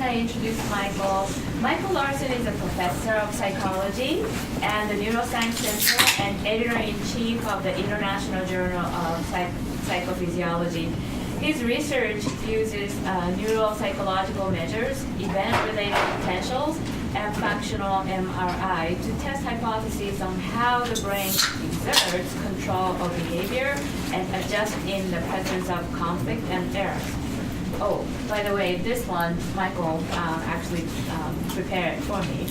to introduce Michael. Michael Larson is a professor of psychology and the Neuroscience Center and editor-in-chief of the International Journal of Psychophysiology. His research uses neuropsychological measures, event-related potentials, and functional MRI to test hypotheses on how the brain exerts control of behavior and adjusts in the presence of conflict and error. Oh, by the way, this one, Michael actually prepared for me.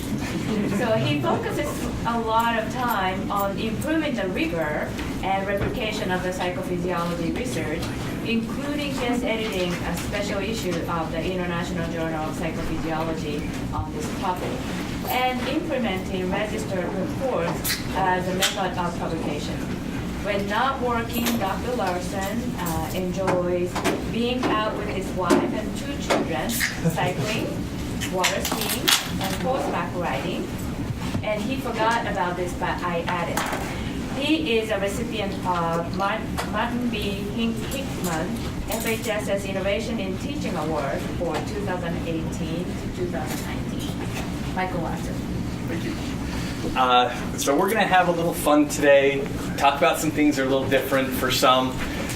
So he focuses a lot of time on improving the rigor and replication of the psychophysiology research, including guest editing a special issue of the International Journal of Psychophysiology on this topic, and implementing registered reports as a method of publication. When not working, Dr. Larson enjoys being out with his wife and 2 children, cycling, water skiing, and horseback riding. And he forgot about this, but I added. He is a recipient of Martin B. Hickman FHSS Innovation in Teaching Award for 2018 to 2019. Michael Larson. Thank you. So we're going to have a little fun today, talk about some things that are a little different for some.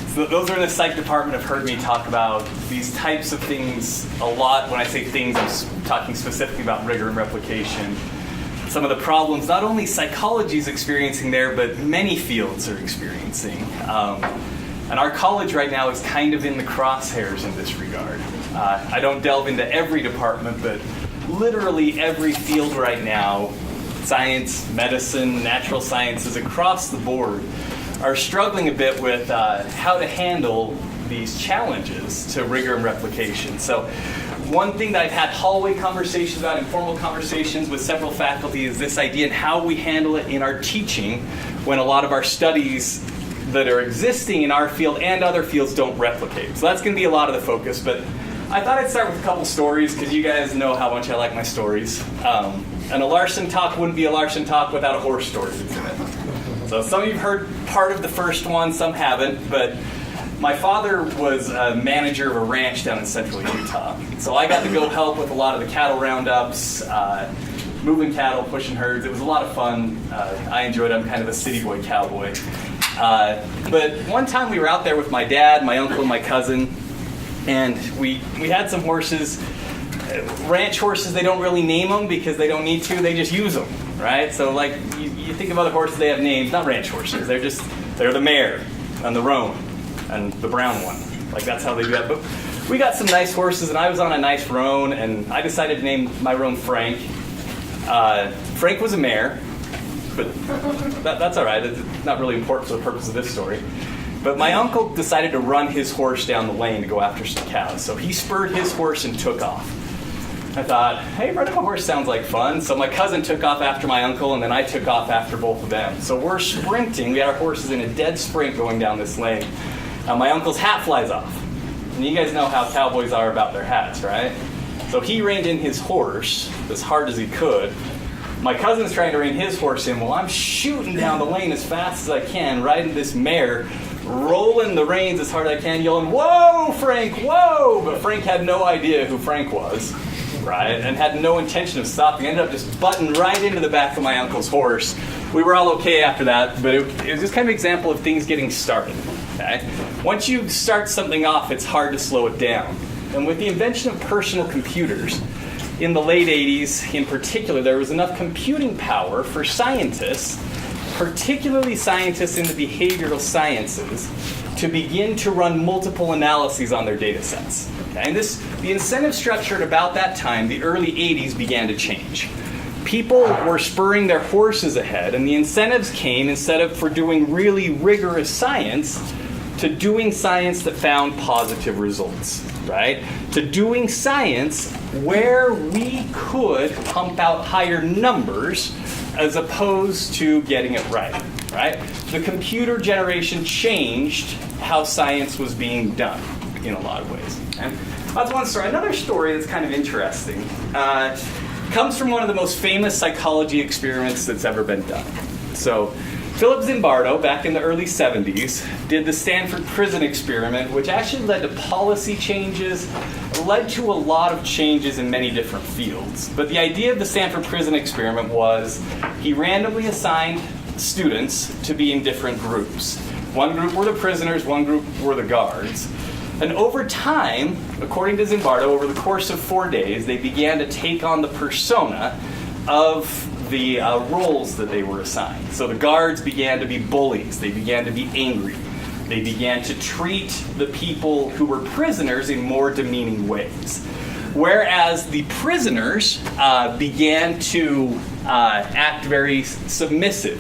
So those who are in the psych department have heard me talk about these types of things a lot. When I say things, I'm talking specifically about rigor and replication. Some of the problems not only psychology is experiencing there, but many fields are experiencing. And our college right now is kind of in the crosshairs in this regard. I don't delve into every department, but literally every field right now, science, medicine, natural sciences across the board, are struggling a bit with how to handle these challenges to rigor and replication. So one thing that I've had hallway conversations about, informal conversations with several faculty, is this idea and how we handle it in our teaching when a lot of our studies that are existing in our field and other fields don't replicate. So that's going to be a lot of the focus, but I thought I'd start with a couple stories because you guys know how much I like my stories. And a Larson talk wouldn't be a Larson talk without a horse story in it. So some of you have heard part of the first one, some haven't, but my father was a manager of a ranch down in central Utah. So I got to go help with a lot of the cattle roundups, moving cattle, pushing herds. It was a lot of fun. I enjoyed it. I'm kind of a city boy cowboy. But one time we were out there with my dad, my uncle, and my cousin, and we had some horses. Ranch horses, they don't really name them because they don't need to. They just use them, right? So like you think of other horses, they have names. Not ranch horses. They're the mare and the roan and the brown one. Like that's how they do that. But we got some nice horses, and I was on a nice roan, and I decided to name my roan Frank. Frank was a mare, but that's all right. It's not really important for the purpose of this story. But my uncle decided to run his horse down the lane to go after some cows. So he spurred his horse and took off. I thought, hey, running a horse sounds like fun. So my cousin took off after my uncle, and then I took off after both of them. So we're sprinting. We had our horses in a dead sprint going down this lane. My uncle's hat flies off. And you guys know how cowboys are about their hats, right? So he reined in his horse as hard as he could. My cousin's trying to rein his horse in while I'm shooting down the lane as fast as I can, riding this mare, rolling the reins as hard as I can, yelling, "Whoa, Frank, whoa!" But Frank had no idea who Frank was, right? And had no intention of stopping. Ended up just butting right into the back of my uncle's horse. We were all okay after that, but it was just kind of an example of things getting started, okay? Once you start something off, it's hard to slow it down. And with the invention of personal computers, in the late 80s in particular, there was enough computing power for scientists, particularly scientists in the behavioral sciences, to begin to run multiple analyses on their data sets. Okay? And the incentive structure at about that time, the early 80s, began to change. People were spurring their horses ahead, and the incentives came, instead of for doing really rigorous science, to doing science that found positive results, right? To doing science where we could pump out higher numbers as opposed to getting it right, right? The computer generation changed how science was being done in a lot of ways. Okay? That's one story. Another story that's kind of interesting comes from one of the most famous psychology experiments that's ever been done. So Philip Zimbardo, back in the early 70s, did the Stanford prison experiment, which actually led to policy changes, led to a lot of changes in many different fields. But the idea of the Stanford prison experiment was he randomly assigned students to be in different groups. One group were the prisoners, one group were the guards. And over time, according to Zimbardo, over the course of 4 days, they began to take on the persona of the roles that they were assigned. So the guards began to be bullies. They began to be angry. They began to treat the people who were prisoners in more demeaning ways. Whereas the prisoners began to act very submissive,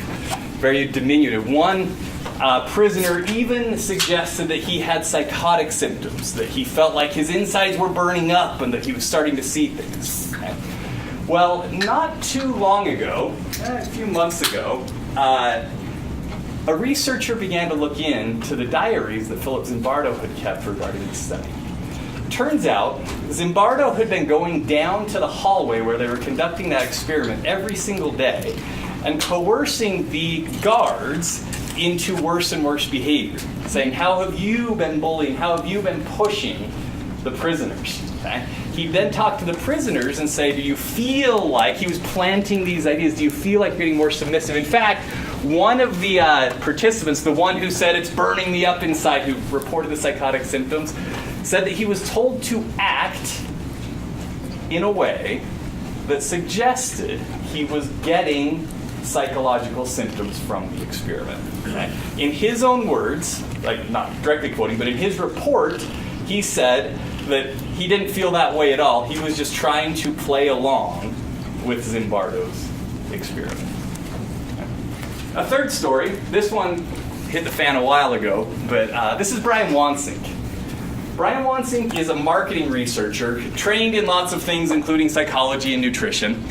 very diminutive. One prisoner even suggested that he had psychotic symptoms, that he felt like his insides were burning up and that he was starting to see things. Okay? Well, not too long ago, a few months ago, a researcher began to look into the diaries that Philip Zimbardo had kept regarding this study. Turns out, Zimbardo had been going down to the hallway where they were conducting that experiment every single day and coercing the guards into worse and worse behavior, saying, how have you been bullying, how have you been pushing the prisoners? Okay? He then talked to the prisoners and say, do you feel like, he was planting these ideas, do you feel like you're getting more submissive? In fact, one of the participants, the one who said it's burning me up inside, who reported the psychotic symptoms, said that he was told to act in a way that suggested he was getting psychological symptoms from the experiment. Okay? In his own words, like not directly quoting, but in his report, he said that he didn't feel that way at all. He was just trying to play along with Zimbardo's experiment. A third story, this one hit the fan a while ago, but this is Brian Wansink. Brian Wansink is a marketing researcher, trained in lots of things, including psychology and nutrition.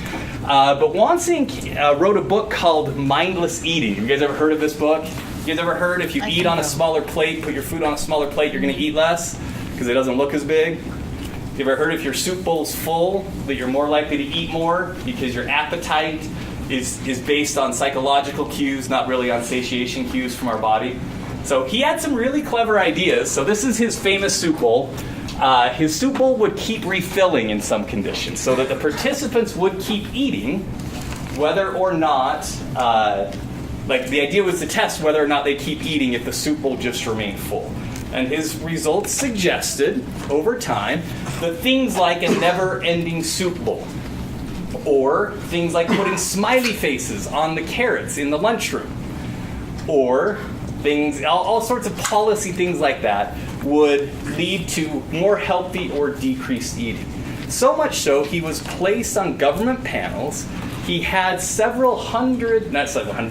But Wansink wrote a book called Mindless Eating. Have you guys ever heard of this book? You guys ever heard if you eat on a smaller plate, put your food on a smaller plate, you're going to eat less because it doesn't look as big? You ever heard if your soup bowl's full, that you're more likely to eat more because your appetite is based on psychological cues, not really on satiation cues from our body? So he had some really clever ideas. So this is his famous soup bowl. His soup bowl would keep refilling in some conditions so that the participants would keep eating whether or not, the idea was to test whether or not they keep eating if the soup bowl just remained full. And his results suggested, over time, that things like a never-ending soup bowl, or things like putting smiley faces on the carrots in the lunchroom, or things, all sorts of policy things like that would lead to more healthy or decreased eating. So much so, he was placed on government panels. He had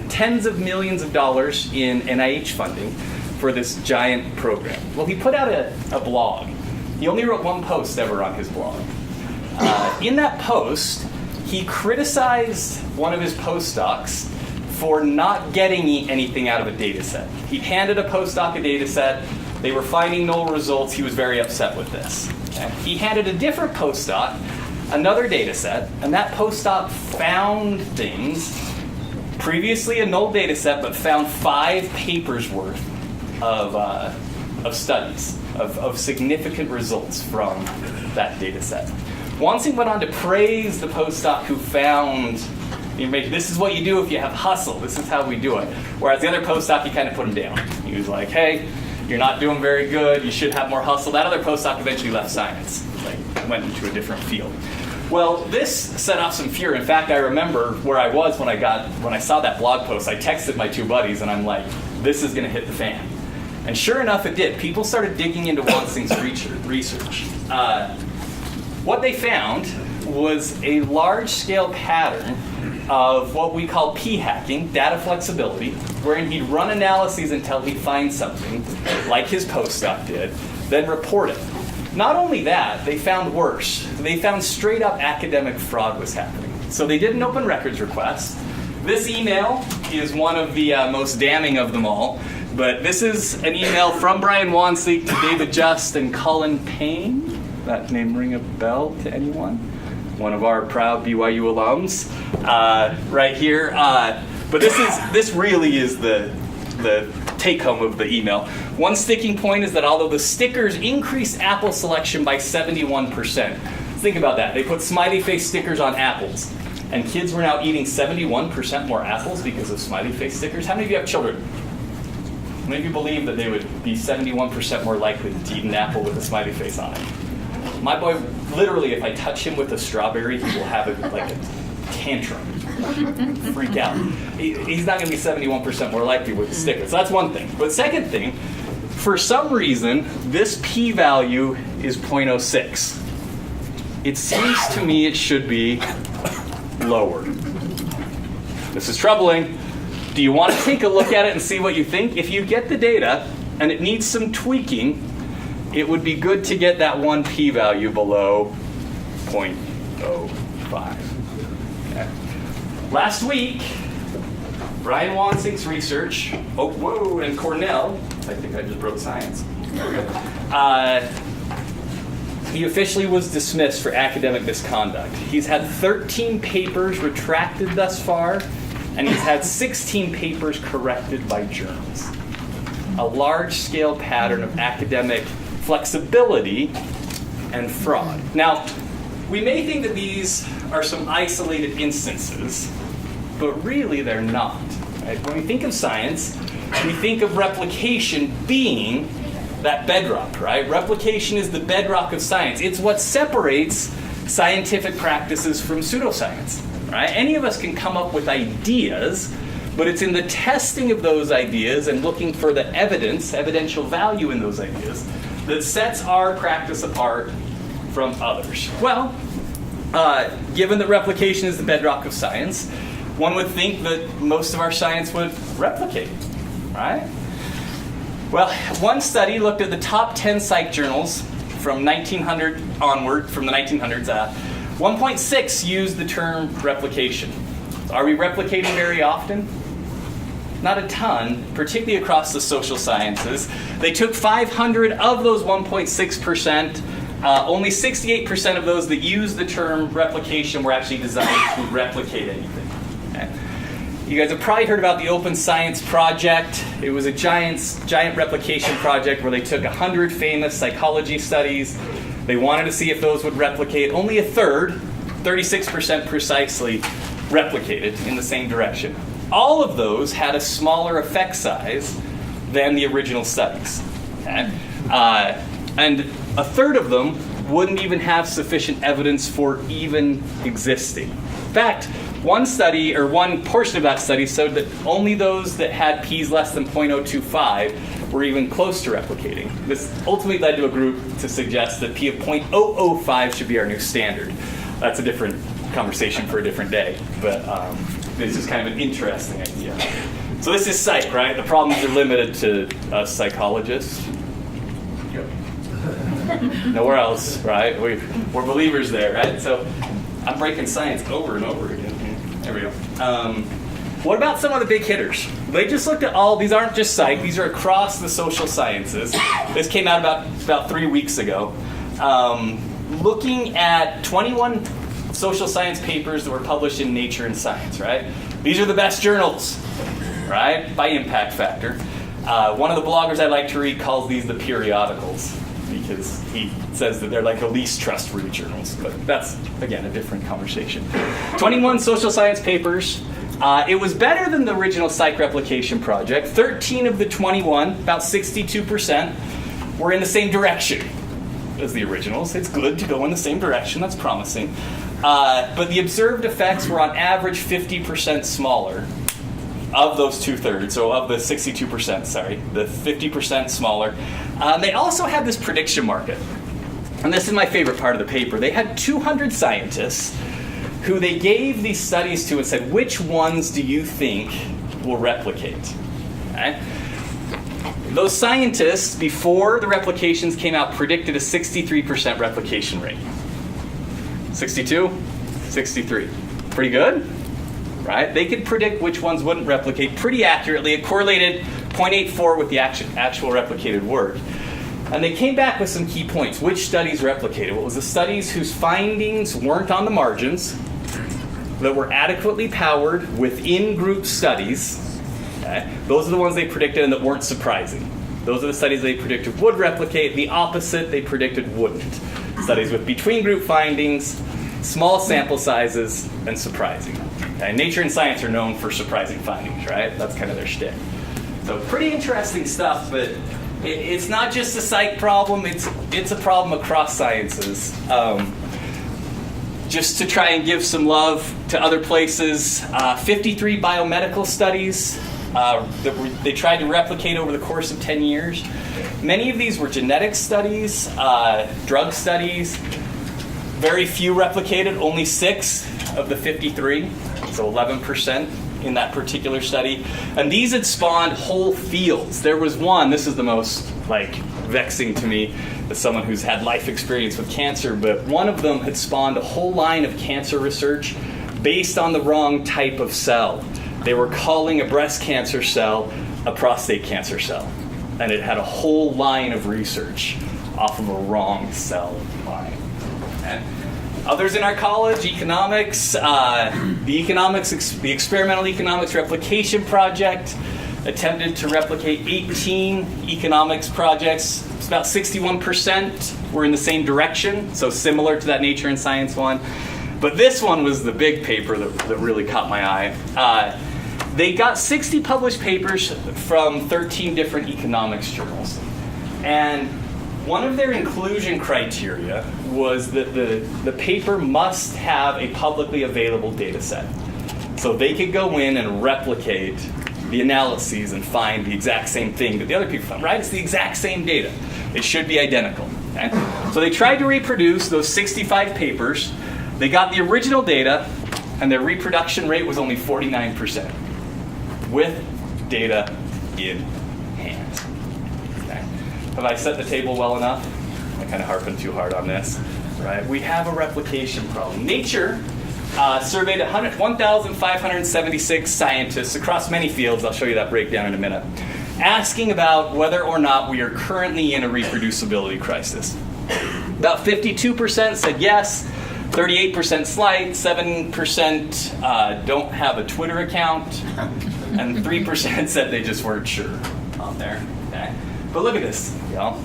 tens of millions of dollars in NIH funding for this giant program. Well, he put out a blog. He only wrote one post ever on his blog. In that post, he criticized one of his postdocs for not getting anything out of a data set. He handed a postdoc a data set. They were finding no results. He was very upset with this. Okay? He handed a different postdoc another data set, and that postdoc found things, previously a null data set, but found 5 papers worth of studies, of significant results from that data set. Wansink went on to praise the postdoc who found, this is what you do if you have hustle, this is how we do it. Whereas the other postdoc, he kind of put him down. He was like, hey, you're not doing very good, you should have more hustle. That other postdoc eventually left science, went into a different field. Well, this set off some fear. In fact, I remember where I was when I saw that blog post. I texted my 2 buddies and I'm like, this is going to hit the fan. And sure enough, it did. People started digging into Wansink's research. What they found was a large-scale pattern of what we call p-hacking, data flexibility, wherein he'd run analyses until he'd find something, like his postdoc did, then report it. Not only that, they found worse. They found straight-up academic fraud was happening. So they did an open records request. This email is one of the most damning of them all. But this is an email from Brian Wansink to David Just and Colin Payne. That name ring a bell to anyone? One of our proud BYU alums. Right here. But this really is the take home of the email. One sticking point is that although the stickers increased apple selection by 71%, think about that. They put smiley face stickers on apples, and kids were now eating 71% more apples because of smiley face stickers. How many of you have children? How many of you believe that they would be 71% more likely to eat an apple with a smiley face on it? My boy, literally, if I touch him with a strawberry, he will have a tantrum. Freak out. He's not going to be 71% more likely with the sticker. So that's one thing. But second thing, for some reason, this p-value is 0.06. It seems to me it should be lower. This is troubling. Do you want to take a look at it and see what you think? If you get the data and it needs some tweaking, it would be good to get that one p-value below 0.05. Okay. Last week, Brian Wansing's research, and Cornell, I think I just broke science. He officially was dismissed for academic misconduct. He's had 13 papers retracted thus far, and he's had 16 papers corrected by journals. A large-scale pattern of academic flexibility and fraud. Now, we may think that these are some isolated instances, but really they're not. Right? When we think of science, we think of replication being that bedrock, right? Replication is the bedrock of science. It's what separates scientific practices from pseudoscience, right? Any of us can come up with ideas, but it's in the testing of those ideas and looking for the evidential value in those ideas, that sets our practice apart from others. Well, given that replication is the bedrock of science, one would think that most of our science would replicate, right? Well, one study looked at the top 10 psych journals from 1900 onward, from the 1900s. 1.6 used the term replication. Are we replicating very often? Not a ton, particularly across the social sciences. They took 500 of those 1.6%. Only 68% of those that used the term replication were actually designed to replicate anything. Okay. You guys have probably heard about the Open Science Project. It was a giant replication project where they took 100 famous psychology studies. They wanted to see if those would replicate. Only a third, 36% precisely, replicated in the same direction. All of those had a smaller effect size than the original studies. Okay? And a third of them wouldn't even have sufficient evidence for even existing. In fact, one study, or one portion of that study, showed that only those that had p's less than 0.025 were even close to replicating. This ultimately led to a group to suggest that p of 0.005 should be our new standard. That's a different conversation for a different day, but this is kind of an interesting idea. So this is psych, right? The problems are limited to us psychologists. Yep. Nowhere else, right? We're believers there, right? So I'm breaking science over and over again. There we go. What about some of the big hitters? They just looked at all, these aren't just psych, these are across the social sciences. This came out about 3 weeks ago. Looking at 21 social science papers that were published in Nature and Science, right? These are the best journals, right? By impact factor. One of the bloggers I like to read calls these the periodicals because he says that they're like the least trustworthy journals. But that's, again, a different conversation. 21 social science papers. It was better than the original psych replication project. 13 of the 21, about 62%, were in the same direction as the originals. It's good to go in the same direction. That's promising. But the observed effects were on average 50% smaller of those 2/3, so of the 62%, the 50% smaller. They also had this prediction market. And this is my favorite part of the paper. They had 200 scientists who they gave these studies to and said, which ones do you think will replicate? Okay? Those scientists, before the replications came out, predicted a 63% replication rate. 62? 63. Pretty good, right? They could predict which ones wouldn't replicate pretty accurately. It correlated 0.84 with the actual replicated work. And they came back with some key points. Which studies replicated? Well, it was the studies whose findings weren't on the margins that were adequately powered within group studies. Okay? Those are the ones they predicted and that weren't surprising. Those are the studies they predicted would replicate. The opposite they predicted wouldn't. Studies with between group findings, small sample sizes, and surprising. Okay? Nature and Science are known for surprising findings, right? That's kind of their shtick. So pretty interesting stuff, but it's not just a psych problem, it's a problem across sciences. Just to try and give some love to other places, 53 biomedical studies that they tried to replicate over the course of 10 years. Many of these were genetic studies, drug studies. Very few replicated, only 6 of the 53, so 11% in that particular study. And these had spawned whole fields. There was one, this is the most vexing to me as someone who's had life experience with cancer, but one of them had spawned a whole line of cancer research based on the wrong type of cell. They were calling a breast cancer cell a prostate cancer cell. And it had a whole line of research off of a wrong cell line. Okay. Others in our college, economics, the experimental economics replication project attempted to replicate 18 economics projects. It's about 61% were in the same direction, so similar to that Nature and Science one. But this one was the big paper that really caught my eye. They got 60 published papers from 13 different economics journals. And one of their inclusion criteria was that the paper must have a publicly available data set. So they could go in and replicate the analyses and find the exact same thing that the other people found, right? It's the exact same data. It should be identical. Okay? So they tried to reproduce those 65 papers. They got the original data, and their reproduction rate was only 49%, with data in hand. Okay. Have I set the table well enough? I'm kind of harping too hard on this. Right? We have a replication problem. Nature surveyed 1,576 scientists across many fields. I'll show you that breakdown in a minute, asking about whether or not we are currently in a reproducibility crisis. About 52% said yes, 38% slight, 7% don't have a Twitter account, and 3% said they just weren't sure on there. Okay? But look at this, y'all.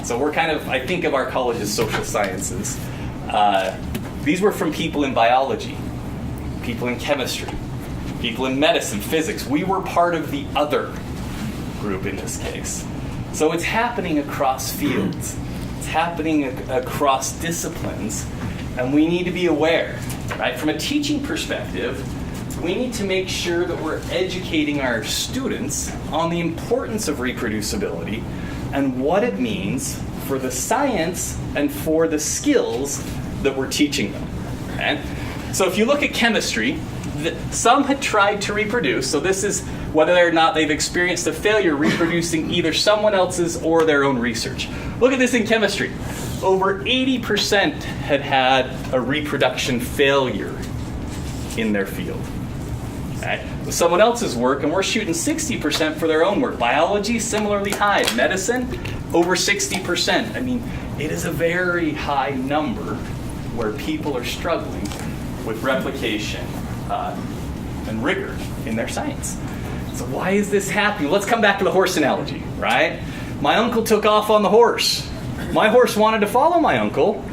So we're kind of, I think of our college as social sciences. These were from people in biology, people in chemistry, people in medicine, physics. We were part of the other group in this case. So it's happening across fields. It's happening across disciplines. And we need to be aware, right? From a teaching perspective, we need to make sure that we're educating our students on the importance of reproducibility and what it means for the science and for the skills that we're teaching them. Okay? So if you look at chemistry, some had tried to reproduce, so this is whether or not they've experienced a failure reproducing either someone else's or their own research. Look at this in chemistry. Over 80% had had a reproduction failure in their field. Okay? With someone else's work, and we're shooting 60% for their own work. Biology, similarly high. Medicine, over 60%. I mean, it is a very high number where people are struggling with replication and rigor in their science. So why is this happening? Let's come back to the horse analogy, right? My uncle took off on the horse. My horse wanted to follow my uncle,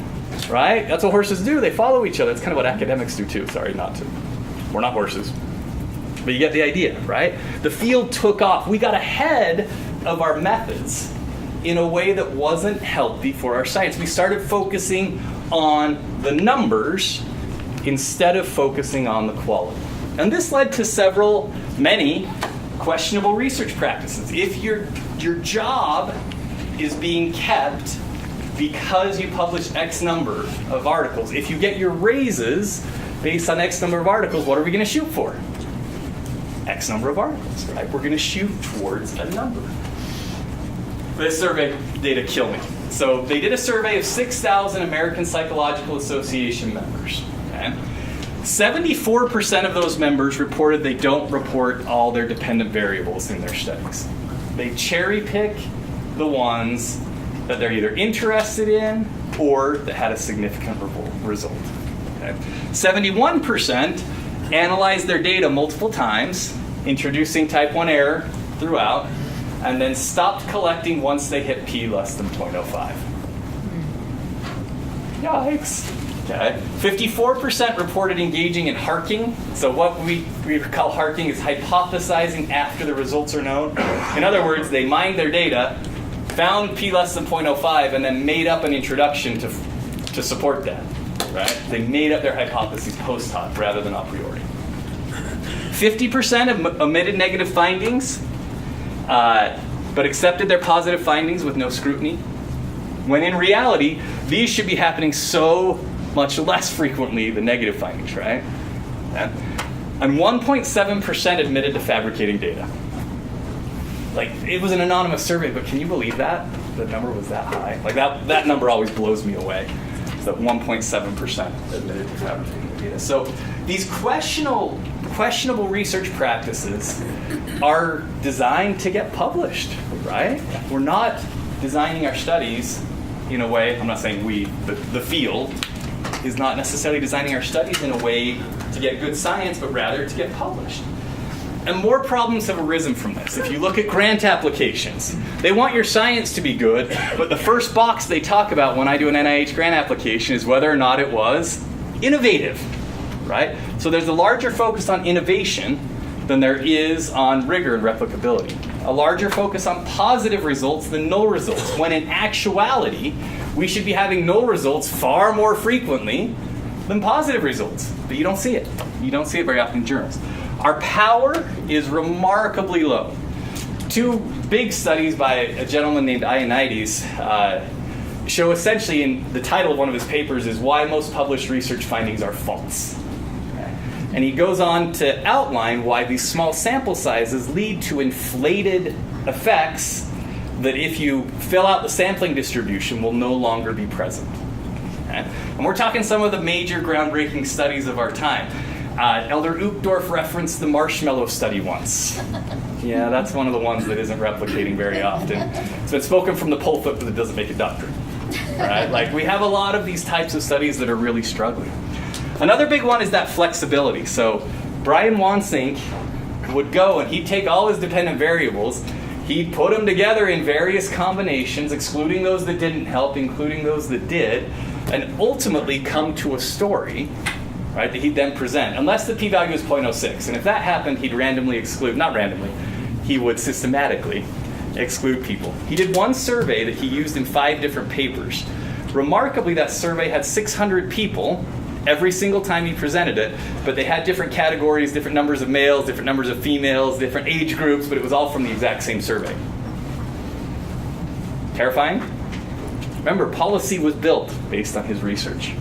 right? That's what horses do. They follow each other. That's kind of what academics do too. Sorry, not to. We're not horses. But you get the idea, right? The field took off. We got ahead of our methods in a way that wasn't healthy for our science. We started focusing on the numbers instead of focusing on the quality. And this led to many questionable research practices. If your job is being kept because you publish X number of articles, if you get your raises based on X number of articles, what are we going to shoot for? X number of articles, right? We're going to shoot towards a number. This survey data kill me. So they did a survey of 6,000 American Psychological Association members. Okay? 74% of those members reported they don't report all their dependent variables in their studies. They cherry pick the ones that they're either interested in or that had a significant result. Okay? 71% analyzed their data multiple times, introducing type 1 error throughout, and then stopped collecting once they hit p less than 0.05. Yikes. Okay. 54% reported engaging in harking. So what we call harking is hypothesizing after the results are known. In other words, they mined their data, found p less than 0.05, and then made up an introduction to support that. Right? They made up their hypotheses post hoc rather than a priori. 50% omitted negative findings, but accepted their positive findings with no scrutiny. When in reality, these should be happening so much less frequently than negative findings, right? Yeah. And 1.7% admitted to fabricating data. Like, it was an anonymous survey, but can you believe that? The number was that high. Like, that number always blows me away. So 1.7% admitted to fabricating data. So these questionable research practices are designed to get published, right? We're not designing our studies in a way, I'm not saying we, but the field is not necessarily designing our studies in a way to get good science, but rather to get published. And more problems have arisen from this. If you look at grant applications, they want your science to be good, but the first box they talk about when I do an NIH grant application is whether or not it was innovative, right? So there's a larger focus on innovation than there is on rigor and replicability. A larger focus on positive results than null results, when in actuality, we should be having null results far more frequently than positive results. But you don't see it. You don't see it very often in journals. Our power is remarkably low. Two big studies by a gentleman named Ioannidis show essentially, in the title of one of his papers is Why Most Published Research Findings Are False. And he goes on to outline why these small sample sizes lead to inflated effects that, if you fill out the sampling distribution, will no longer be present. Okay? And we're talking some of the major groundbreaking studies of our time. Elder Uchtdorf referenced the marshmallow study once. Yeah, that's one of the ones that isn't replicating very often. It's been spoken from the pulpit, but it doesn't make a doctrine. Right? Like, we have a lot of these types of studies that are really struggling. Another big one is that flexibility. So Brian Wansink would go and he'd take all his dependent variables, he'd put them together in various combinations, excluding those that didn't help, including those that did, and ultimately come to a story, right, that he'd then present, unless the p-value is 0.06. And if that happened, he'd randomly exclude, not randomly, he would systematically exclude people. He did one survey that he used in 5 different papers. Remarkably, that survey had 600 people every single time he presented it, but they had different categories, different numbers of males, different numbers of females, different age groups, but it was all from the exact same survey. Terrifying? Remember, policy was built based on his research.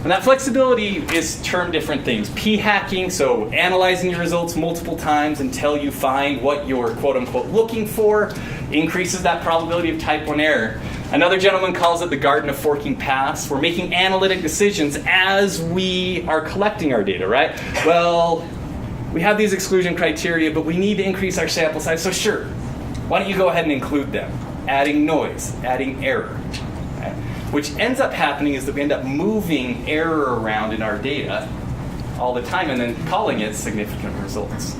And that flexibility is termed different things. P-hacking, so analyzing your results multiple times until you find what you're quote-unquote looking for, increases that probability of type 1 error. Another gentleman calls it the garden of forking paths. We're making analytic decisions as we are collecting our data, right? Well, we have these exclusion criteria, but we need to increase our sample size, so sure, why don't you go ahead and include them? Adding noise, adding error. Okay? Which ends up happening is that we end up moving error around in our data all the time and then calling it significant results.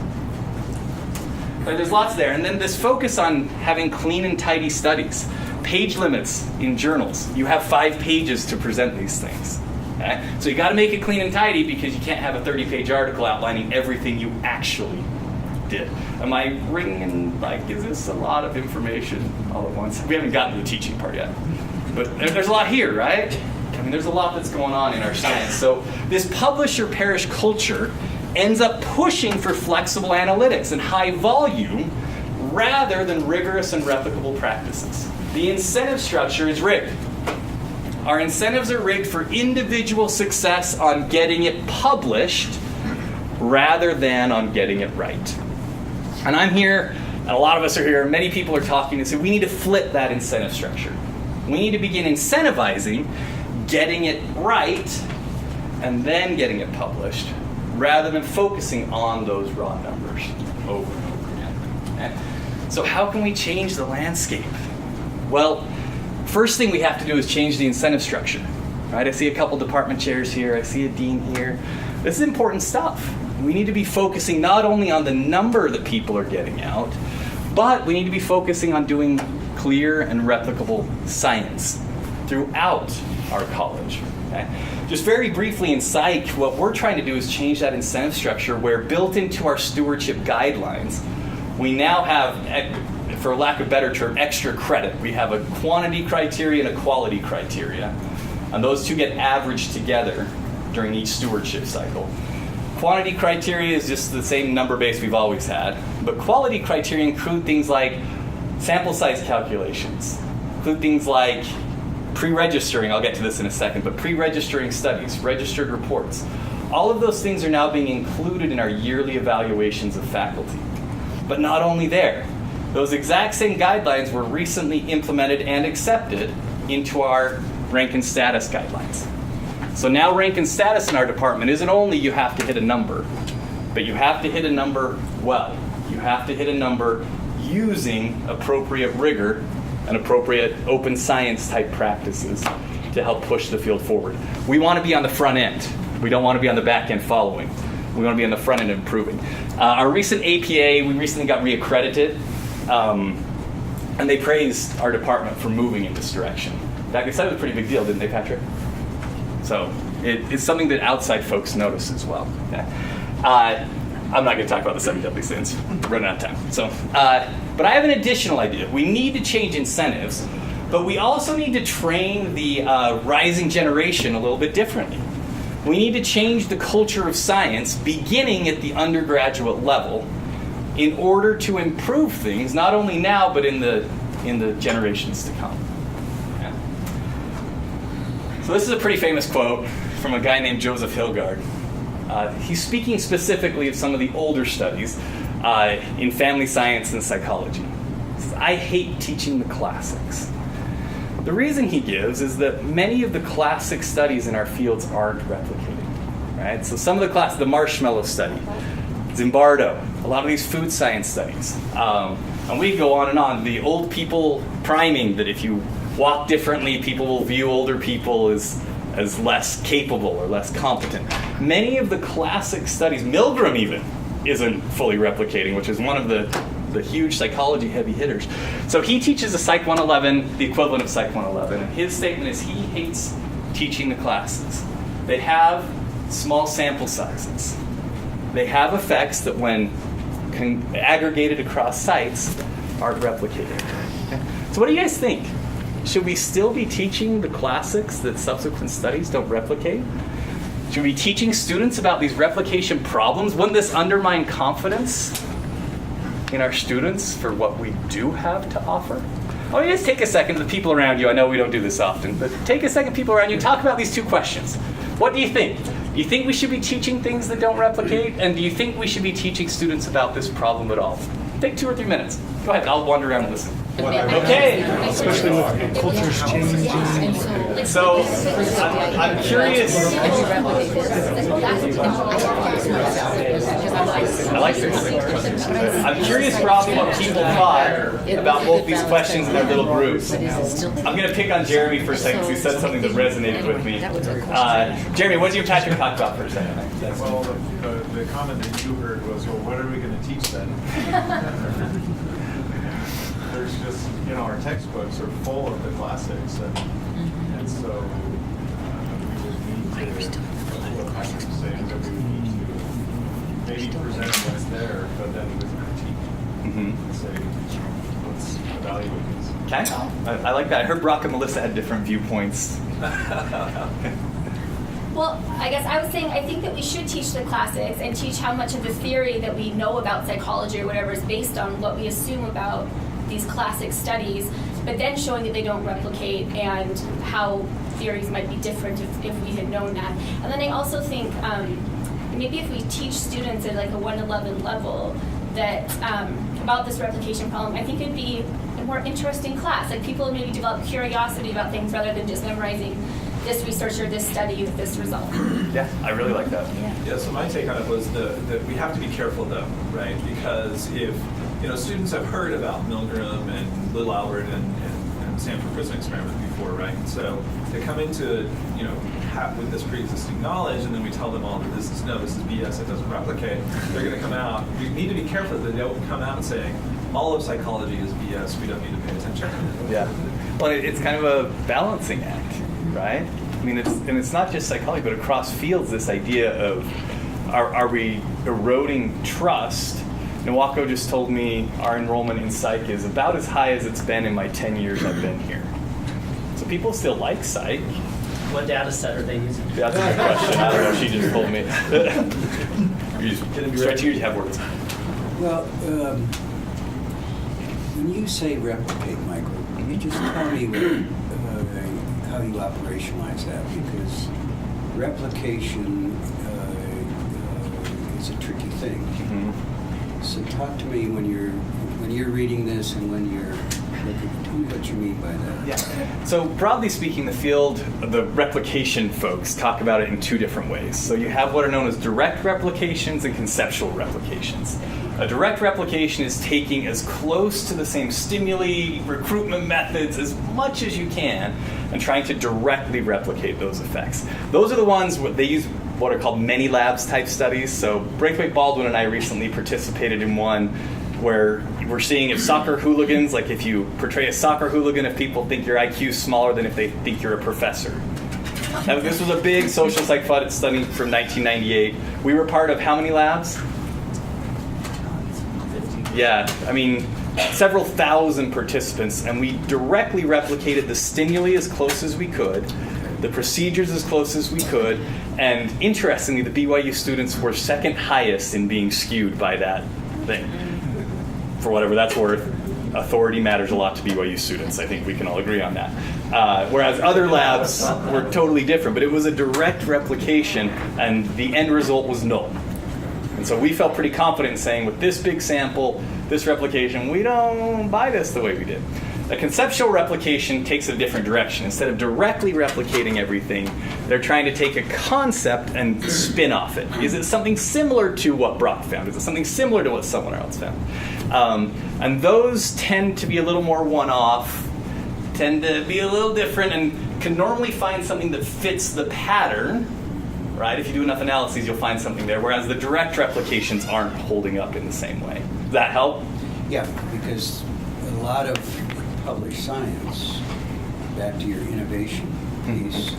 But there's lots there. And then this focus on having clean and tidy studies. Page limits in journals. You have 5 pages to present these things. Okay? So you got to make it clean and tidy because you can't have a 30-page article outlining everything you actually did. Am I ringing, like, is this a lot of information all at once? We haven't gotten to the teaching part yet. But there's a lot here, right? I mean, there's a lot that's going on in our science. So this publish or perish culture ends up pushing for flexible analytics and high volume rather than rigorous and replicable practices. The incentive structure is rigged. Our incentives are rigged for individual success on getting it published rather than on getting it right. And I'm here, and a lot of us are here, many people are talking and say we need to flip that incentive structure. We need to begin incentivizing getting it right and then getting it published rather than focusing on those raw numbers over and over again. Okay? So how can we change the landscape? Well, first thing we have to do is change the incentive structure. Right? I see a couple department chairs here. I see a dean here. This is important stuff. We need to be focusing not only on the number that people are getting out, but we need to be focusing on doing clear and replicable science throughout our college. Okay? Just very briefly in psych, what we're trying to do is change that incentive structure where built into our stewardship guidelines, we now have, for lack of a better term, extra credit. We have a quantity criteria and a quality criteria, and those two get averaged together during each stewardship cycle. Quantity criteria is just the same number base we've always had, but quality criteria include things like sample size calculations, include things like pre-registering, I'll get to this in a second, but pre-registering studies, registered reports. All of those things are now being included in our yearly evaluations of faculty. But not only there, those exact same guidelines were recently implemented and accepted into our rank and status guidelines. So now rank and status in our department isn't only you have to hit a number, but you have to hit a number well. You have to hit a number using appropriate rigor and appropriate open science type practices to help push the field forward. We want to be on the front end. We don't want to be on the back end following. We want to be on the front end improving. Our recent APA, we recently got reaccredited, and they praised our department for moving in this direction. In fact, they said it was a pretty big deal, didn't they, Patrick? So it's something that outside folks notice as well. Okay? I'm not going to talk about the 7 deadly sins. We're running out of time. So, but I have an additional idea. We need to change incentives, but we also need to train the rising generation a little bit differently. We need to change the culture of science beginning at the undergraduate level in order to improve things, not only now, but in the generations to come. Yeah. So this is a pretty famous quote from a guy named Joseph Hilgard. He's speaking specifically of some of the older studies in family science and psychology. He says, I hate teaching the classics. The reason he gives is that many of the classic studies in our fields aren't replicated, right? So some of the marshmallow study, Zimbardo, a lot of these food science studies, and we go on and on. The old people priming that if you walk differently, people will view older people as less capable or less competent. Many of the classic studies, Milgram even, isn't fully replicating, which is one of the huge psychology heavy hitters. So he teaches a Psych 111, the equivalent of Psych 111, and his statement is he hates teaching the classes. They have small sample sizes. They have effects that when aggregated across sites aren't replicated. Okay? So what do you guys think? Should we still be teaching the classics that subsequent studies don't replicate? Should we be teaching students about these replication problems? Wouldn't this undermine confidence in our students for what we do have to offer? Oh, just take a second to the people around you. I know we don't do this often, but take a second, people around you, talk about these two questions. What do you think? Do you think we should be teaching things that don't replicate? And do you think we should be teaching students about this problem at all? Take 2 or 3 minutes. Go ahead, I'll wander around and listen. Okay. Especially with cultures changing. So, I'm curious. I like this. I'm curious, probably what people thought about both these questions in their little groups. I'm going to pick on Jeremy for a second because he said something that resonated with me. Jeremy, what did you and Patrick talk about for a second? Well, the comment that you heard was, well, what are we going to teach then? There's just, our textbooks are full of the classics, and so we would need to, what Patrick was saying, that we would need to maybe present what's there, but then with critique, and say, let's evaluate these. Okay, I like that. I heard Brock and Melissa had different viewpoints. Well, I guess I was saying I think that we should teach the classics and teach how much of the theory that we know about psychology or whatever is based on what we assume about these classic studies, but then showing that they don't replicate and how theories might be different if we had known that. And then I also think maybe if we teach students at like a 111 level that about this replication problem, I think it'd be a more interesting class. Like people would maybe develop curiosity about things rather than just memorizing this research or this study with this result. Yeah, I really like that. Yeah, so my take on it was that we have to be careful though, right? Because if students have heard about Milgram and Little Albert and Stanford Prison Experiment before, right? So they come into with this pre-existing knowledge, and then we tell them all that this is BS, it doesn't replicate, they're going to come out. We need to be careful that they don't come out saying, all of psychology is BS, we don't need to pay attention. Yeah. Well, it's kind of a balancing act, right? I mean, it's not just psychology, but across fields, this idea of are we eroding trust? Nawako just told me our enrollment in psych is about as high as it's been in my 10 years I've been here. So people still like psych. What data set are they using? That's a good question. I don't know. She just told me. You just stretch here, you have words. Well, when you say replicate, Michael, can you just tell me how you operationalize that? Because replication is a tricky thing. Mm-hmm. So talk to me when you're reading this and when you're looking. Tell me what you mean by that. Yeah. So broadly speaking, the field, the replication folks talk about it in two different ways. So you have what are known as direct replications and conceptual replications. A direct replication is taking as close to the same stimuli, recruitment methods as much as you can and trying to directly replicate those effects. Those are the ones they use what are called many labs type studies. So Braithwaite Baldwin and I recently participated in one where we're seeing if soccer hooligans, like if you portray a soccer hooligan, if people think your IQ is smaller than if they think you're a professor. Now, this was a big social psych study from 1998. We were part of how many labs? Yeah, I mean, several thousand participants, and we directly replicated the stimuli as close as we could, the procedures as close as we could, and interestingly, the BYU students were second highest in being skewed by that thing. For whatever that's worth, authority matters a lot to BYU students. I think we can all agree on that. Whereas other labs were totally different, but it was a direct replication, and the end result was null. And so we felt pretty confident in saying, with this big sample, this replication, we don't buy this the way we did. A conceptual replication takes it a different direction. Instead of directly replicating everything, they're trying to take a concept and spin off it. Is it something similar to what Brock found? Is it something similar to what someone else found? And those tend to be a little more one-off, tend to be a little different, and can normally find something that fits the pattern. Right? If you do enough analyses, you'll find something there, whereas the direct replications aren't holding up in the same way. Does that help? Yeah, because a lot of published science, back to your innovation piece,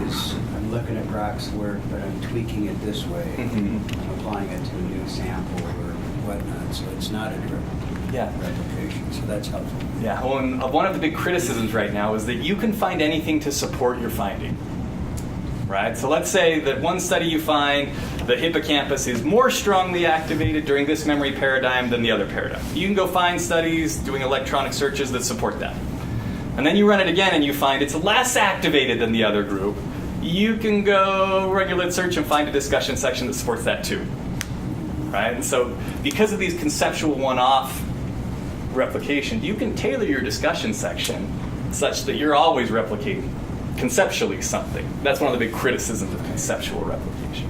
is I'm looking at Brock's work, but I'm tweaking it this way. Mm-hmm. I'm applying it to a new sample or whatnot, so it's not a direct replication, so that's helpful. Yeah, well, and one of the big criticisms right now is that you can find anything to support your finding. Right? So let's say that one study you find the hippocampus is more strongly activated during this memory paradigm than the other paradigm. You can go find studies doing electronic searches that support that. And then you run it again and you find it's less activated than the other group. You can go run your lit search and find a discussion section that supports that too. Right? And so because of these conceptual one-off replications, you can tailor your discussion section such that you're always replicating conceptually something. That's one of the big criticisms of conceptual replication.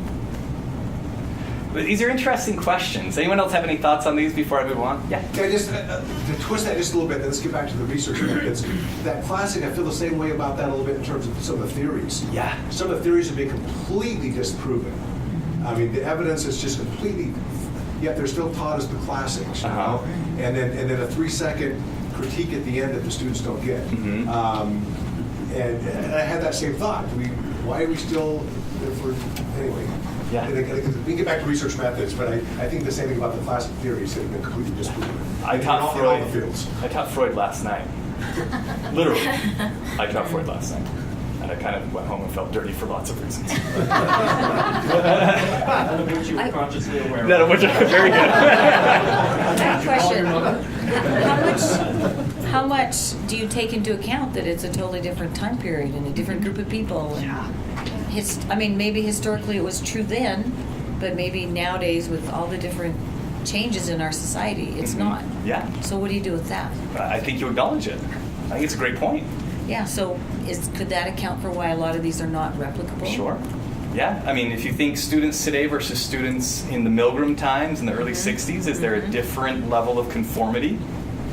But these are interesting questions. Anyone else have any thoughts on these before I move on? Yeah. Yeah, just to twist that just a little bit, let's get back to the research methods. That classic, I feel the same way about that a little bit in terms of some of the theories. Yeah. Some of the theories have been completely disproven. I mean, the evidence is just completely, yet they're still taught as the classics, you know? And then a 3-second critique at the end that the students don't get. Mm-hmm. And I had that same thought. Why are we still, anyway. Yeah. We can get back to research methods, but I think the same thing about the classic theories that have been completely disproven. I taught in all the fields. I taught Freud last night. Literally. I taught Freud last night. And I kind of went home and felt dirty for lots of reasons. None of which you were consciously aware of. None of which I'm very good. Question. How much do you take into account that it's a totally different time period and a different group of people? And maybe historically it was true then, but maybe nowadays with all the different changes in our society, it's not. Yeah. So what do you do with that? I think you acknowledge it. I think it's a great point. Yeah, so could that account for why a lot of these are not replicable? Sure. Yeah, I mean, if you think students today versus students in the Milgram times in the early 60s, is there a different level of conformity?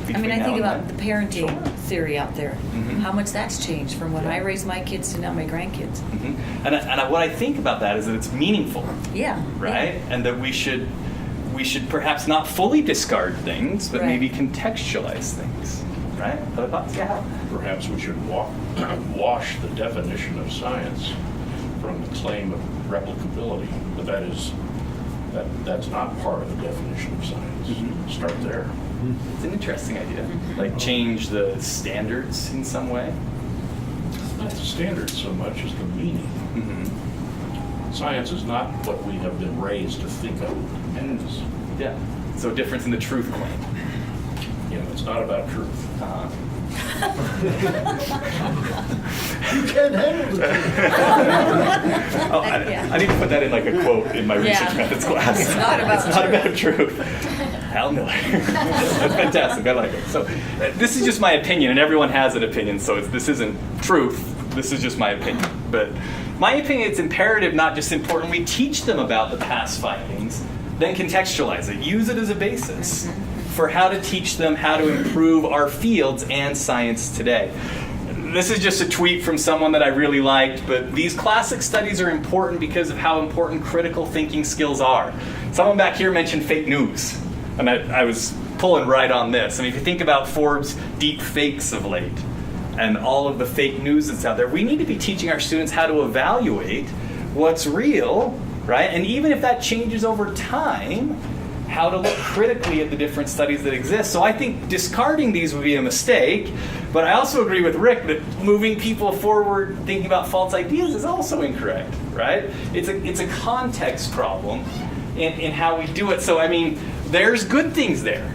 I mean, I now think and about then. the parenting Sure. theory out there. Mhm. How much that's changed from when Yeah. I raised my kids to now my grandkids. Mhm. And what I think about that is that it's meaningful, Yeah. right? And that we should perhaps not fully discard things, but Right. maybe contextualize things, right? Other thoughts? Yeah. Perhaps we should wash the definition of science from the claim of replicability, but that's not part of the definition of science. Mhm. Start there. It's an interesting idea. Like change the standards in some way. Not the standards so much as the meaning. Mm-hmm. Science is not what we have been raised to think of as. Yeah. So a difference in the truth claim. You know, it's not about truth. You can't handle the truth. Oh, I need to put that in like a quote in my research Yeah. methods class. It's not about It's not truth. about truth. Hal Miller. That's fantastic. I like it. So this is just my opinion, and everyone has an opinion. So this isn't truth. This is just my opinion. But my opinion, it's imperative, not just important, we teach them about the past findings, then contextualize it. Use it as a basis for how to teach them how to improve our fields and science today. This is just a tweet from someone that I really liked, but these classic studies are important because of how important critical thinking skills are. Someone back here mentioned fake news, and I was pulling right on this. I mean, if you think about Forbes' deep fakes of late, and all of the fake news that's out there, we need to be teaching our students how to evaluate what's real, right? And even if that changes over time, how to look critically at the different studies that exist. So I think discarding these would be a mistake, but I also agree with Rick that moving people forward thinking about false ideas is also incorrect, right? It's a context problem in how we do it. So I mean, there's good things there.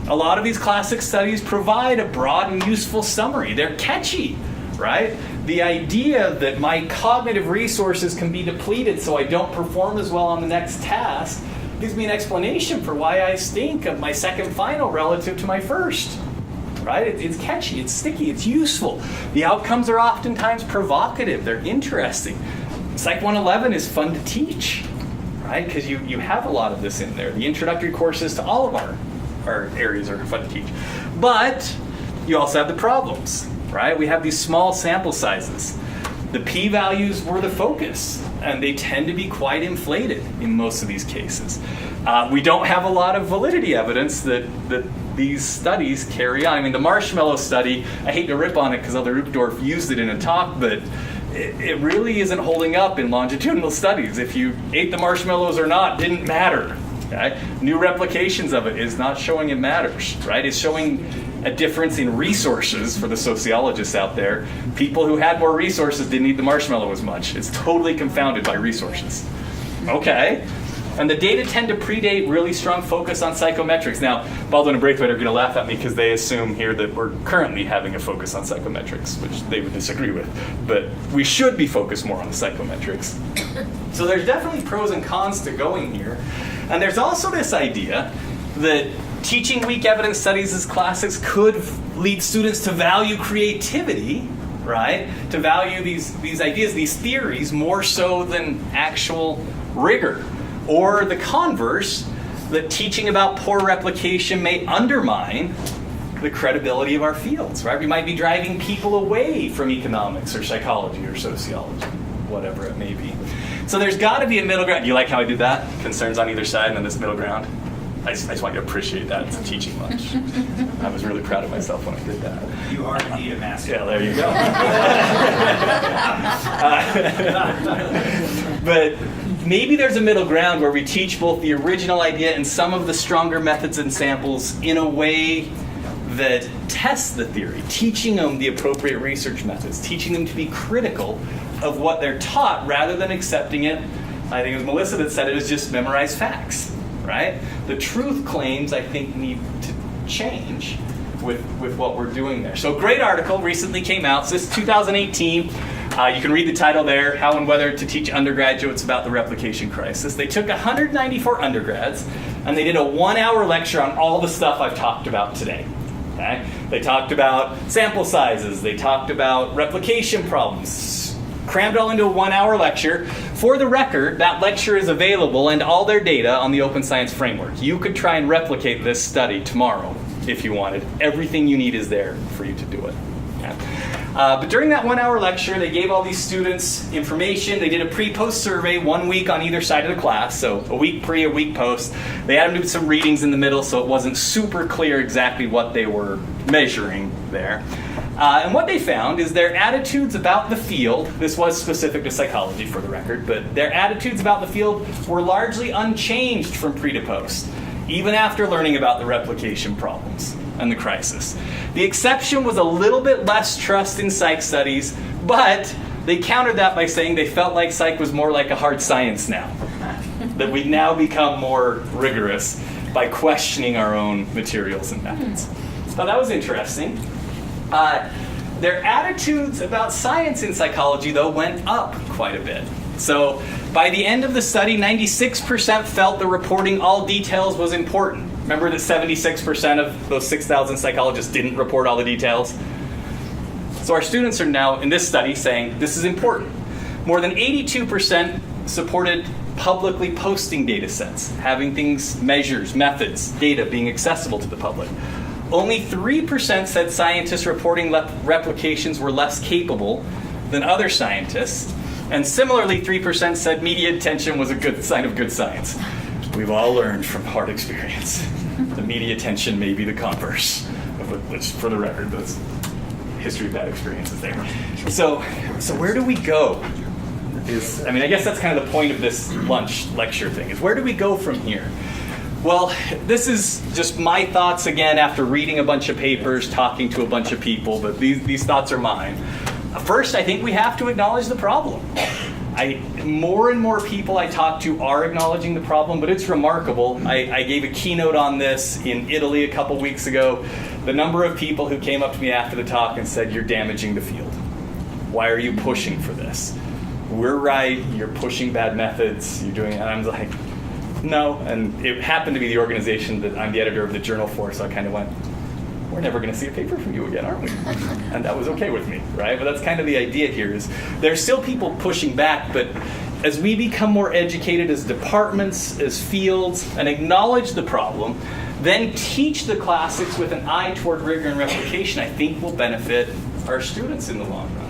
A lot of these classic studies provide a broad and useful summary. They're catchy, right? The idea that my cognitive resources can be depleted so I don't perform as well on the next task gives me an explanation for why I stink of my second final relative to my first, right? It's catchy, it's sticky, it's useful. The outcomes are oftentimes provocative, they're interesting. Psych 111 is fun to teach, right? Because you have a lot of this in there. The introductory courses to all of our areas are fun to teach. But you also have the problems, right? We have these small sample sizes. The p-values were the focus, and they tend to be quite inflated in most of these cases. We don't have a lot of validity evidence that these studies carry on. I mean, the marshmallow study, I hate to rip on it because Elder Updorf used it in a talk, but it really isn't holding up in longitudinal studies. If you ate the marshmallows or not, didn't matter. Okay? New replications of it is not showing it matters, right? It's showing a difference in resources for the sociologists out there. People who had more resources didn't eat the marshmallow as much. It's totally confounded by resources. Okay. And the data tend to predate really strong focus on psychometrics. Now, Baldwin and Braithwaite are going to laugh at me because they assume here that we're currently having a focus on psychometrics, which they would disagree with. But we should be focused more on the psychometrics. So there's definitely pros and cons to going here. And there's also this idea that teaching weak evidence studies as classics could lead students to value creativity, right? To value these ideas, these theories, more so than actual rigor. Or the converse, that teaching about poor replication may undermine the credibility of our fields, right? We might be driving people away from economics or psychology or sociology, whatever it may be. So there's got to be a middle ground. Do you like how I did that? Concerns on either side and then this middle ground? I just want you to appreciate that. It's a teaching lunch. I was really proud of myself when I did that. You are indeed a master. Yeah, there you go. But maybe there's a middle ground where we teach both the original idea and some of the stronger methods and samples in a way that tests the theory, teaching them the appropriate research methods, teaching them to be critical of what they're taught rather than accepting it. I think it was Melissa that said it as just memorized facts, right? The truth claims, I think, need to change with what we're doing there. So a great article recently came out. So this is 2018. You can read the title there, How and Whether to Teach Undergraduates About the Replication Crisis. They took 194 undergrads, and they did a 1-hour lecture on all the stuff I've talked about today. Okay? They talked about sample sizes. They talked about replication problems. Crammed all into a 1-hour lecture. For the record, that lecture is available and all their data on the Open Science Framework. You could try and replicate this study tomorrow if you wanted. Everything you need is there for you to do it. Okay? But during that 1 hour lecture, they gave all these students information. They did a pre-post survey 1 week on either side of the class, so a week pre, a week post. They had them do some readings in the middle, so it wasn't super clear exactly what they were measuring there. And what they found is their attitudes about the field, this was specific to psychology for the record, but their attitudes about the field were largely unchanged from pre to post, even after learning about the replication problems and the crisis. The exception was a little bit less trust in psych studies, but they countered that by saying they felt like psych was more like a hard science now, that we'd now become more rigorous by questioning our own materials and methods. So that was interesting. Their attitudes about science in psychology, though, went up quite a bit. So by the end of the study, 96% felt the reporting all details was important. Remember that 76% of those 6,000 psychologists didn't report all the details? So our students are now, in this study, saying this is important. More than 82% supported publicly posting data sets, having things, measures, methods, data being accessible to the public. Only 3% said scientists reporting replications were less capable than other scientists. And similarly, 3% said media attention was a good sign of good science. We've all learned from hard experience. The media attention may be the converse, which, for the record, there's history of bad experiences there. So where do we go? I guess that's kind of the point of this lunch lecture thing, is where do we go from here? Well, this is just my thoughts again after reading a bunch of papers, talking to a bunch of people, but these thoughts are mine. First, I think we have to acknowledge the problem. More and more people I talk to are acknowledging the problem, but it's remarkable. I gave a keynote on this in Italy a couple weeks ago. The number of people who came up to me after the talk and said, "You're damaging the field. Why are you pushing for this? We're right, you're pushing bad methods, you're doing," and I'm like, no. And it happened to be the organization that I'm the editor of the journal for, so I kind of went, we're never going to see a paper from you again, aren't we? And that was okay with me, right? But that's kind of the idea here, is there's still people pushing back, but as we become more educated as departments, as fields, and acknowledge the problem, then teach the classics with an eye toward rigor and replication, I think will benefit our students in the long run.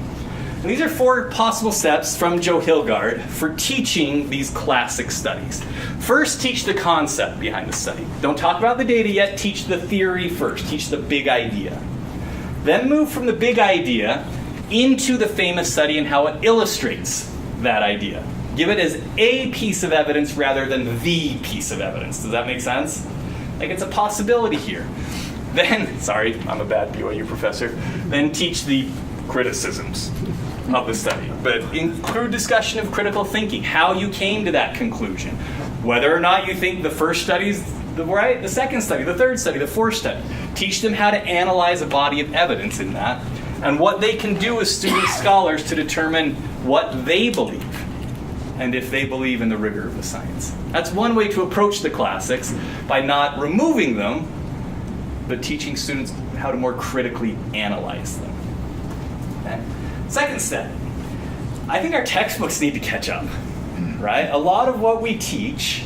And these are 4 possible steps from Joe Hilgard for teaching these classic studies. First, teach the concept behind the study. Don't talk about the data yet, teach the theory first, teach the big idea. Then move from the big idea into the famous study and how it illustrates that idea. Give it as a piece of evidence rather than the piece of evidence. Does that make sense? Like, it's a possibility here. Then, sorry, I'm a bad BYU professor, then teach the criticisms of the study, but include discussion of critical thinking, how you came to that conclusion, whether or not you think the first study is right, the second study, the third study, the fourth study. Teach them how to analyze a body of evidence in that, and what they can do as student scholars to determine what they believe, and if they believe in the rigor of the science. That's one way to approach the classics, by not removing them, but teaching students how to more critically analyze them. Okay? Second step, I think our textbooks need to catch up, right? A lot of what we teach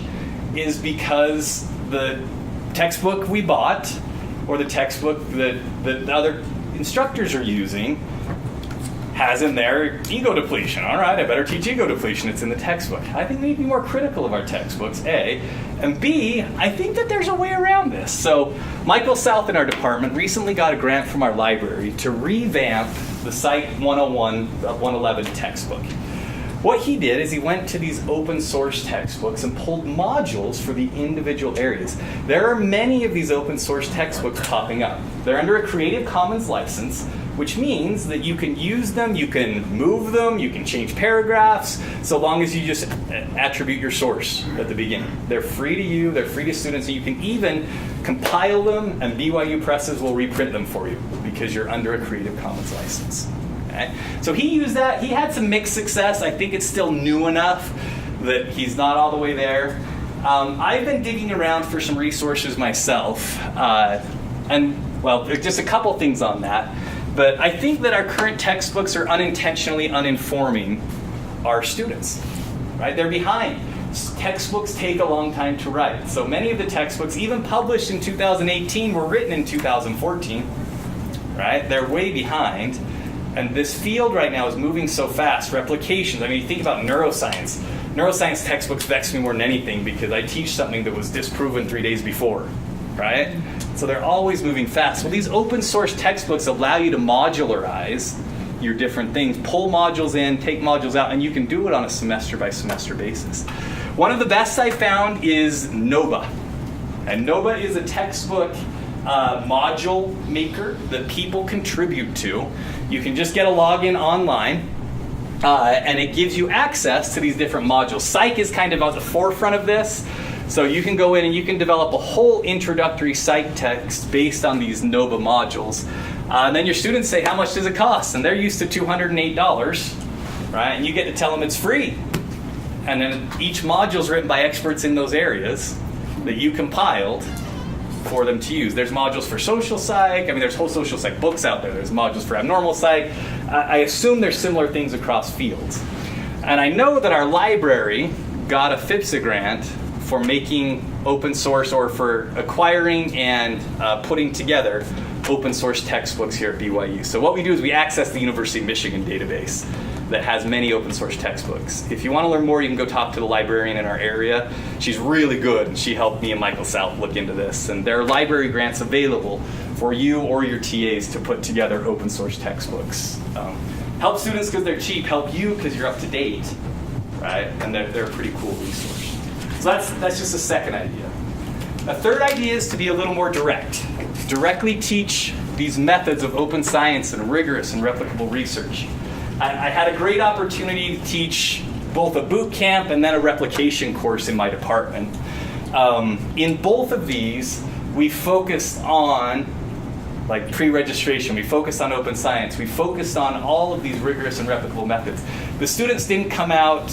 is because the textbook we bought, or the textbook that the other instructors are using, has in there ego depletion. All right, I better teach ego depletion. It's in the textbook. I think we need to be more critical of our textbooks, A. And B, I think that there's a way around this. So Michael South in our department recently got a grant from our library to revamp the Psych 101, 111 textbook. What he did is he went to these open source textbooks and pulled modules for the individual areas. There are many of these open source textbooks popping up. They're under a Creative Commons license, which means that you can use them, you can move them, you can change paragraphs, so long as you just attribute your source at the beginning. They're free to you, they're free to students, and you can even compile them, and BYU presses will reprint them for you because you're under a Creative Commons license. Okay? So he used that. He had some mixed success. I think it's still new enough that he's not all the way there. I've been digging around for some resources myself, and well, just a couple things on that. But I think that our current textbooks are unintentionally uninforming our students, right? They're behind. textbooks take a long time to write. So many of the textbooks, even published in 2018, were written in 2014, right? They're way behind. And this field right now is moving so fast. Replications, I mean, you think about neuroscience. Neuroscience textbooks vex me more than anything because I teach something that was disproven 3 days before, right? So they're always moving fast. Well, these open source textbooks allow you to modularize your different things, pull modules in, take modules out, and you can do it on a semester by semester basis. One of the best I found is Nova. And Nova is a textbook module maker that people contribute to. You can just get a login online, and it gives you access to these different modules. Psych is kind of at the forefront of this. So you can go in and you can develop a whole introductory psych text based on these Nova modules. And then your students say, how much does it cost? And they're used to $208, right? And you get to tell them it's free. And then each module is written by experts in those areas that you compiled for them to use. There's modules for social psych. I mean, there's whole social psych books out there. There's modules for abnormal psych. I assume there's similar things across fields. And I know that our library got a FHSSS grant for making open source or for acquiring and putting together open source textbooks here at BYU. So what we do is we access the University of Michigan database that has many open source textbooks. If you want to learn more, you can go talk to the librarian in our area. She's really good, and she helped me and Michael South look into this. And there are library grants available for you or your TAs to put together open source textbooks. Help students because they're cheap, help you because you're up to date, right? And they're a pretty cool resource. So that's just a second idea. A third idea is to be a little more direct. Directly teach these methods of open science and rigorous and replicable research. I had a great opportunity to teach both a boot camp and then a replication course in my department. In both of these, we focused on like pre-registration, we focused on open science, we focused on all of these rigorous and replicable methods. The students didn't come out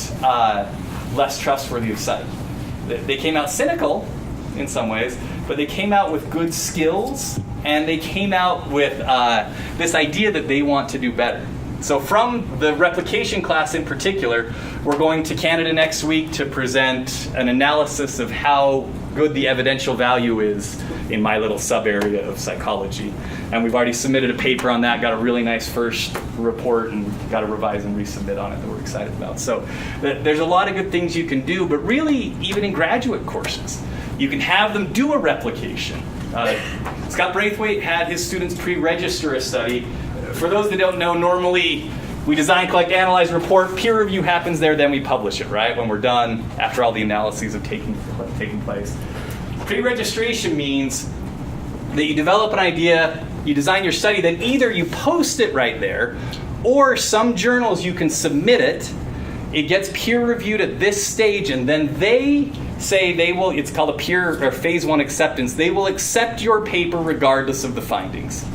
less trustworthy of sight. They came out cynical in some ways, but they came out with good skills, and they came out with this idea that they want to do better. So from the replication class in particular, we're going to Canada next week to present an analysis of how good the evidential value is in my little sub-area of psychology. And we've already submitted a paper on that, got a really nice first report, and got to revise and resubmit on it that we're excited about. So there's a lot of good things you can do, but really, even in graduate courses, you can have them do a replication. Scott Braithwaite had his students pre-register a study. For those that don't know, normally we design, collect, analyze, report. Peer review happens there, then we publish it, right? When we're done, after all the analyses have taken place. Pre-registration means that you develop an idea, you design your study, then either you post it right there, or some journals you can submit it. It gets peer reviewed at this stage, and then they say they will, it's called a peer or phase 1 acceptance. They will accept your paper regardless of the findings.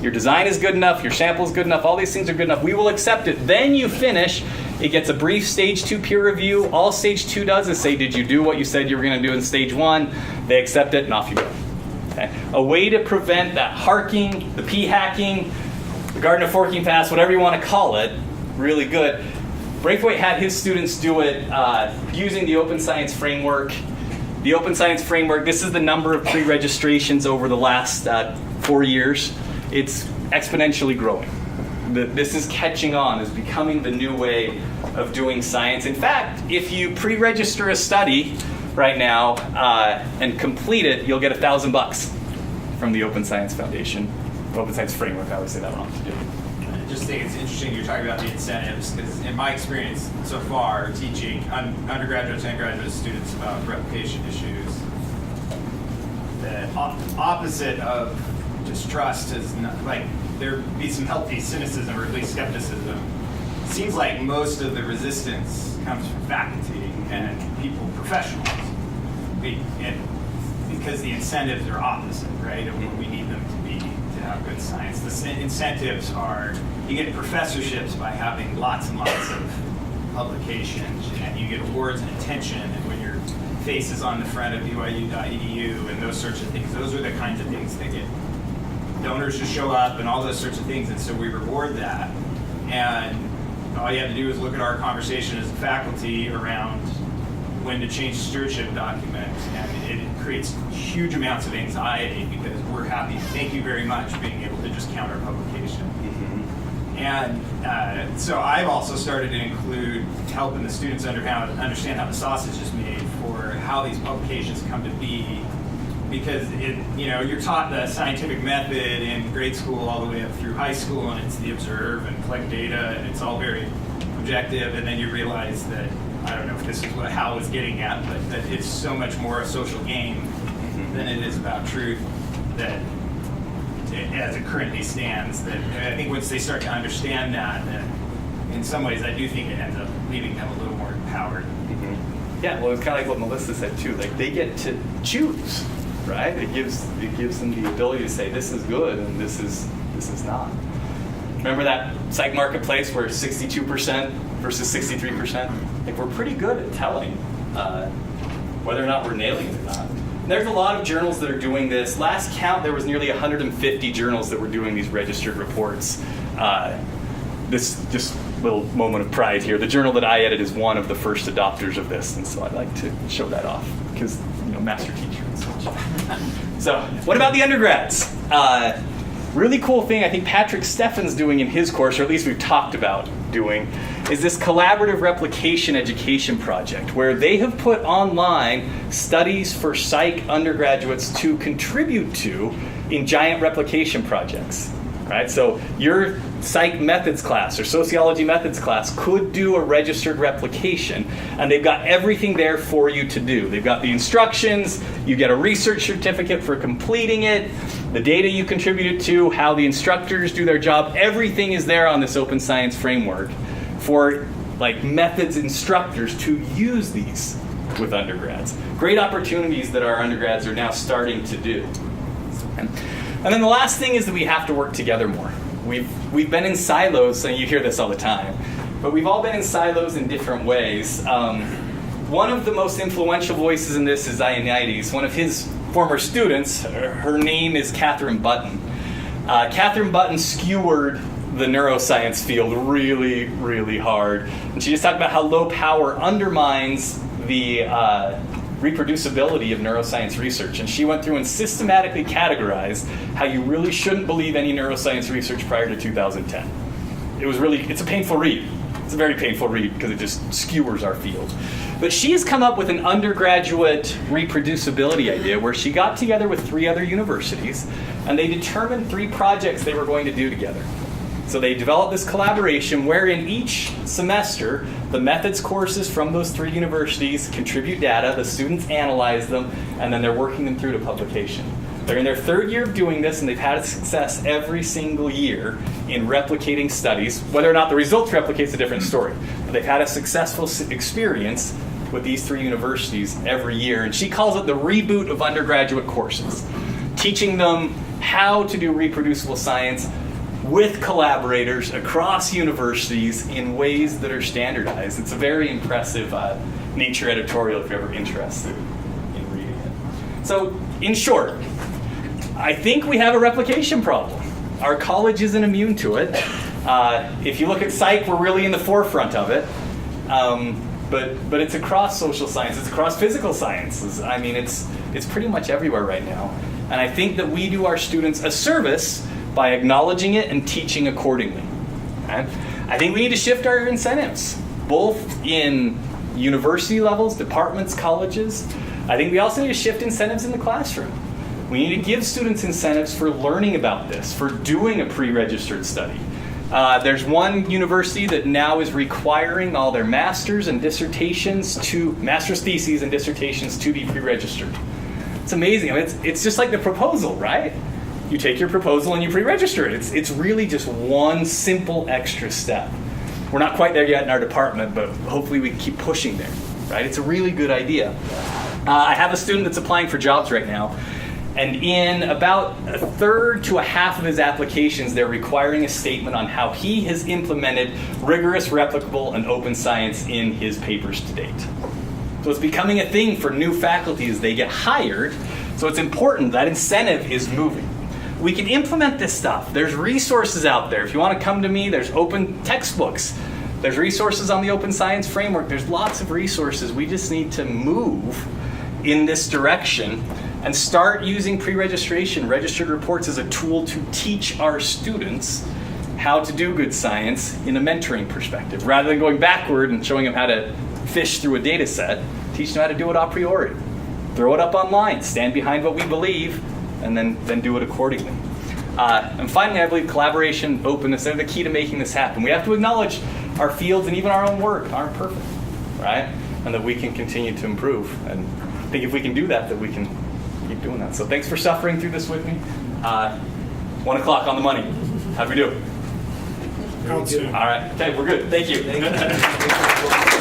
Your design is good enough, your sample is good enough, all these things are good enough. We will accept it. Then you finish. It gets a brief stage 2 peer review. All stage 2 does is say, did you do what you said you were going to do in stage 1? They accept it, and off you go. Okay? A way to prevent that harking, the p-hacking, the garden of forking fast, whatever you want to call it, really good. Braithwaite had his students do it using the Open Science Framework. The Open Science Framework, this is the number of pre-registrations over the last 4 years. It's exponentially growing. This is catching on, is becoming the new way of doing science. In fact, if you pre-register a study right now and complete it, you'll get $1,000 from the Open Science Foundation, Open Science Framework. I always say that wrong. I just think it's interesting you're talking about the incentives, because in my experience so far, teaching undergraduate and graduate students about replication issues, the opposite of distrust is not, like, there be some healthy cynicism or at least skepticism. It seems like most of the resistance comes from faculty and people, professionals, because the incentives are opposite, right? Of what we need them to be to have good science. The incentives are, you get professorships by having lots and lots of publications, and you get awards and attention, and when your face is on the front of BYU.edu and those sorts of things, those are the kinds of things that get donors to show up and all those sorts of things, and so we reward that. And all you have to do is look at our conversation as a faculty around when to change stewardship documents, and it creates huge amounts of anxiety because we're happy, thank you very much, being able to just counter publication. And so I've also started to include helping the students understand how the sausage is made for how these publications come to be, because you're taught the scientific method in grade school all the way up through high school, and it's the observe and collect data, and it's all very objective, and then you realize that, I don't know if this is what Hal was getting at, but that it's so much more a social game than it is about truth, that as it currently stands, that I think once they start to understand that, then in some ways I do think it ends up leaving them a little more empowered. Yeah, well, it's kind of like what Melissa said too. Like, they get to choose, right? It gives them the ability to say this is good and this is not. Remember that psych marketplace where 62% versus 63%? Like, we're pretty good at telling whether or not we're nailing it or not. And there's a lot of journals that are doing this. Last count, there was nearly 150 journals that were doing these registered reports. This just little moment of pride here. The journal that I edit is one of the first adopters of this, and so I'd like to show that off because, master teacher and such. So, what about the undergrads? Really cool thing I think Patrick Steffen's doing in his course, or at least we've talked about doing, is this collaborative replication education project, where they have put online studies for psych undergraduates to contribute to in giant replication projects. Right? So your psych methods class or sociology methods class could do a registered replication, and they've got everything there for you to do. They've got the instructions, you get a research certificate for completing it, the data you contributed to, how the instructors do their job, everything is there on this open science framework for methods instructors to use these with undergrads. Great opportunities that our undergrads are now starting to do. And then the last thing is that we have to work together more. We've been in silos, and you hear this all the time, but we've all been in silos in different ways. One of the most influential voices in this is Ionides. One of his former students, her name is Catherine Button. Catherine Button skewered the neuroscience field really, really hard. And she just talked about how low power undermines the reproducibility of neuroscience research. And she went through and systematically categorized how you really shouldn't believe any neuroscience research prior to 2010. It's a painful read. It's a very painful read because it just skewers our field. But she has come up with an undergraduate reproducibility idea where she got together with 3 other universities and they determined 3 projects they were going to do together. So they developed this collaboration wherein each semester the methods courses from those 3 universities contribute data, the students analyze them, and then they're working them through to publication. They're in their 3rd year of doing this, and they've had success every single year in replicating studies. Whether or not the results replicate is a different story. But they've had a successful experience with these 3 universities every year. And she calls it the reboot of undergraduate courses, teaching them how to do reproducible science with collaborators across universities in ways that are standardized. It's a very impressive Nature editorial if you're ever interested in reading it. So, in short, I think we have a replication problem. Our college isn't immune to it. If you look at psych, we're really in the forefront of it. But it's across social science, it's across physical sciences. I mean, it's pretty much everywhere right now. And I think that we do our students a service by acknowledging it and teaching accordingly. Okay? I think we need to shift our incentives, both in university levels, departments, colleges. I think we also need to shift incentives in the classroom. We need to give students incentives for learning about this, for doing a pre-registered study. There's one university that now is requiring all their master's theses and dissertations to be pre-registered. It's amazing. I mean, it's just like the proposal, right? You take your proposal and you pre-register it. It's really just one simple extra step. We're not quite there yet in our department, but hopefully we can keep pushing there, right? It's a really good idea. I have a student that's applying for jobs right now, and in about a third to a half of his applications, they're requiring a statement on how he has implemented rigorous, replicable, and open science in his papers to date. So it's becoming a thing for new faculty as they get hired, so it's important that incentive is moving. We can implement this stuff. There's resources out there. If you want to come to me, there's open textbooks. There's resources on the Open Science Framework. There's lots of resources. We just need to move in this direction and start using pre-registration, registered reports as a tool to teach our students how to do good science in a mentoring perspective. Rather than going backward and showing them how to fish through a data set, teach them how to do it a priori. Throw it up online, stand behind what we believe, and then do it accordingly. And finally, I believe collaboration, openness, they're the key to making this happen. We have to acknowledge our fields and even our own work aren't perfect, right? And that we can continue to improve. And I think if we can do that, we can keep doing that. So thanks for suffering through this with me. 1 o'clock on the money. How'd we do? All All right. Okay, we're good. Thank you.